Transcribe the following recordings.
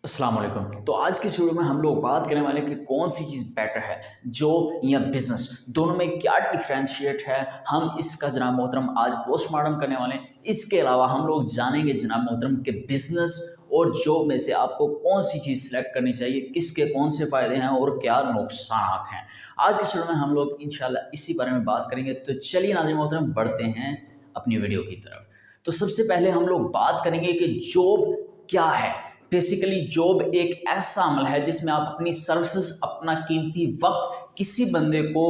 अस्सलाम वालेकुम। तो आज की इस वीडियो में हम लोग बात करने वाले हैं कि कौन सी चीज़ बेटर है, जॉब या बिजनेस, दोनों में क्या डिफरेंशिएट है। हम इसका जनाब मोहतरम आज पोस्टमार्टम करने वाले हैं। इसके अलावा हम लोग जानेंगे जनाब मोहतरम कि बिजनेस और जॉब में से आपको कौन सी चीज़ सेलेक्ट करनी चाहिए, किसके कौन से फ़ायदे हैं और क्या नुकसान हैं। आज की इस वीडियो में हम लोग इंशाल्लाह इसी बारे में बात करेंगे। तो चलिए नाज़रीन मोहतरम बढ़ते हैं अपनी वीडियो की तरफ। तो सबसे पहले हम लोग बात करेंगे कि जॉब क्या है। बेसिकली जॉब एक ऐसा अमल है जिसमें आप अपनी सर्विसेज, अपना कीमती वक्त किसी बंदे को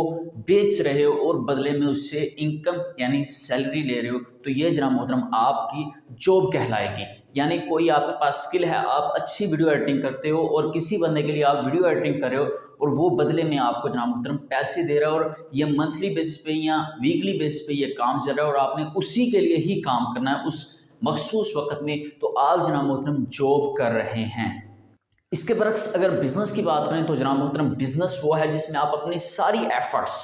बेच रहे हो और बदले में उससे इनकम यानी सैलरी ले रहे हो। तो ये जनाब मोहतरम आपकी जॉब कहलाएगी। यानी कोई आपके पास स्किल है, आप अच्छी वीडियो एडिटिंग करते हो और किसी बंदे के लिए आप वीडियो एडिटिंग कर रहे हो और वो बदले में आपको जनाब मोहतरम पैसे दे रहा है और ये मंथली बेसिस पे या वीकली बेसिस पे ये काम चल रहा है और आपने उसी के लिए ही काम करना है उस मखसूस वक्त में। तो आप जनाब मोहतरम जॉब कर रहे हैं। इसके बरक्स अगर बिजनेस की बात करें तो जनाब मोहतरम बिजनेस वो है जिसमें आप अपनी सारी एफर्ट्स,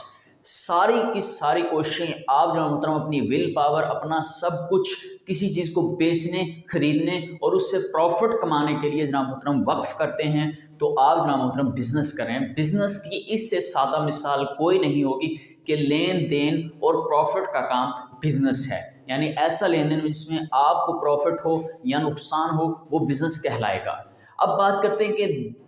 सारी की सारी कोशिशें, आप जनाब मोहतरम अपनी विल पावर, अपना सब कुछ किसी चीज़ को बेचने, खरीदने और उससे प्रॉफिट कमाने के लिए जनाब मोहतरम वक्फ करते हैं। तो आप जनाब मोहतरम बिजनेस करें। बिजनेस की इससे सादा मिसाल कोई नहीं होगी कि लेन देन और प्रॉफिट का काम बिजनेस है। यानी ऐसा लेन देन जिसमें आपको प्रॉफिट हो या नुकसान हो, वो बिजनेस कहलाएगा। अब बात करते हैं कि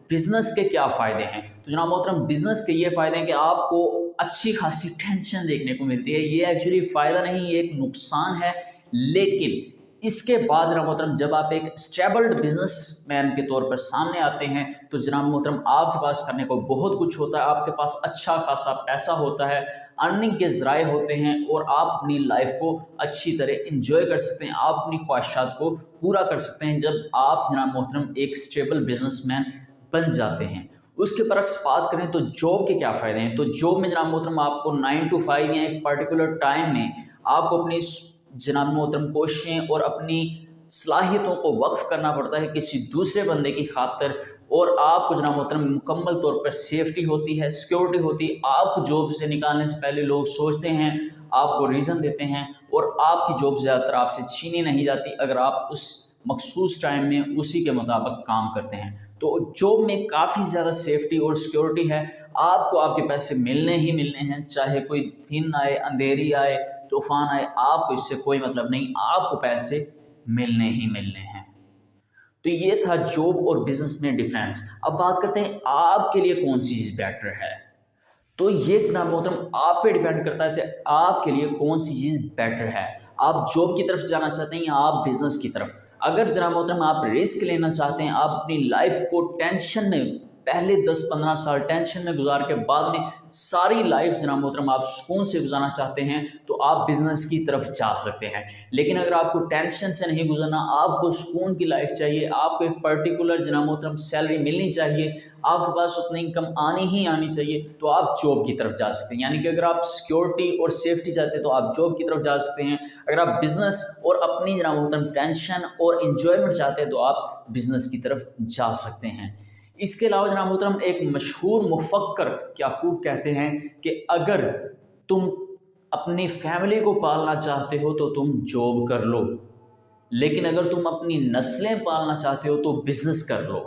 बिजनेस के क्या फ़ायदे हैं। तो जनाब मोहतरम बिजनेस के ये फ़ायदे हैं कि आपको अच्छी खासी टेंशन देखने को मिलती है। ये एक्चुअली फ़ायदा नहीं, ये एक नुकसान है। लेकिन इसके बाद जनाब मोहतरम जब आप एक स्टेबल्ड बिजनेसमैन के तौर पर सामने आते हैं तो जनाब मोहतरम आपके पास करने को बहुत कुछ होता है। आपके पास अच्छा खासा पैसा होता है, अर्निंग के ज़राए होते हैं और आप अपनी लाइफ को अच्छी तरह इंजॉय कर सकते हैं, आप अपनी ख्वाहिशात को पूरा कर सकते हैं जब आप जनाब मोहतरम एक स्टेबल बिजनेसमैन बन जाते हैं। उसके बरक्स बात करें तो जॉब के क्या फ़ायदे हैं। तो जॉब में जनाब मोहतरम आपको 9 to 5 या एक पर्टिकुलर टाइम में आपको अपनी जनाब मोहतरम कोशिशें और अपनी सलाहियतों को वक्फ करना पड़ता है किसी दूसरे बंदे की खातिर। और आपको जनाब मोहतरम मुकम्मल तौर पर सेफ्टी होती है, सिक्योरिटी होती है। आपको जॉब से निकालने से पहले लोग सोचते हैं, आपको रीज़न देते हैं और आपकी जॉब ज़्यादातर आपसे छीनी नहीं जाती अगर आप उस मखसूस टाइम में उसी के मुताबिक काम करते हैं। तो जॉब में काफ़ी ज़्यादा सेफ्टी और सिक्योरिटी है। आपको आपके पैसे मिलने ही मिलने हैं, चाहे कोई दिन आए, अंधेरी आए, तूफान आए, आपको इससे कोई मतलब नहीं, आपको पैसे मिलने ही मिलने हैं। तो ये था जॉब और बिजनेस में डिफरेंस। अब बात करते हैं आपके लिए कौन सी चीज़ बेटर है। तो ये जनाब मोहतरम आप पे डिपेंड करता है कि आपके लिए कौन सी चीज़ बेटर है। आप जॉब की तरफ जाना चाहते हैं या आप बिजनेस की तरफ। अगर जनाब मोहतरम आप रिस्क लेना चाहते हैं, आप अपनी लाइफ को टेंशन में पहले 10-15 साल टेंशन में गुजार के बाद में सारी लाइफ जनाब मोहतरम आप सुकून से गुजारना चाहते हैं तो आप बिज़नेस की तरफ जा सकते हैं। लेकिन अगर आपको टेंशन से नहीं गुजरना, आपको सुकून की लाइफ चाहिए, आपको एक पर्टिकुलर जनाब मोहतरम सैलरी मिलनी चाहिए, आपके पास उतनी इनकम आनी ही आनी चाहिए, तो आप जॉब की तरफ जा सकते हैं। यानी कि अगर आप सिक्योरिटी और सेफ्टी चाहते हैं तो आप जॉब की तरफ जा सकते हैं। अगर आप बिज़नेस और अपनी जनाब मोहतरम टेंशन और इन्जॉयमेंट चाहते हैं तो आप बिज़नेस की तरफ जा सकते हैं। इसके अलावा जनाब मोहतरम एक मशहूर मुफक्कर क्या खूब कहते हैं कि अगर तुम अपनी फैमिली को पालना चाहते हो तो तुम जॉब कर लो, लेकिन अगर तुम अपनी नस्लें पालना चाहते हो तो बिज़नेस कर लो।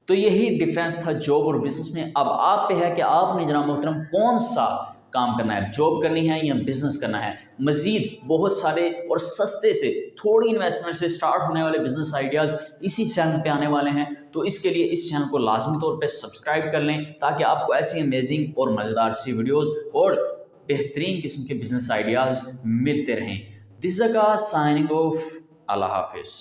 तो यही डिफरेंस था जॉब और बिज़नेस में। अब आप पे है कि आपने जनाब मोहतरम कौन सा काम करना है, जॉब करनी है या बिज़नेस करना है। मज़ीद बहुत सारे और सस्ते से, थोड़ी इन्वेस्टमेंट से स्टार्ट होने वाले बिज़नेस आइडियाज़ इसी चैनल पे आने वाले हैं। तो इसके लिए इस चैनल को लाजमी तौर पे सब्सक्राइब कर लें ताकि आपको ऐसी अमेजिंग और मज़ेदार सी वीडियोज़ और बेहतरीन किस्म के बिज़नेस आइडियाज़ मिलते रहें। दिस इज़ अकाश साइनिंग ऑफ। अल्लाह हाफिज़।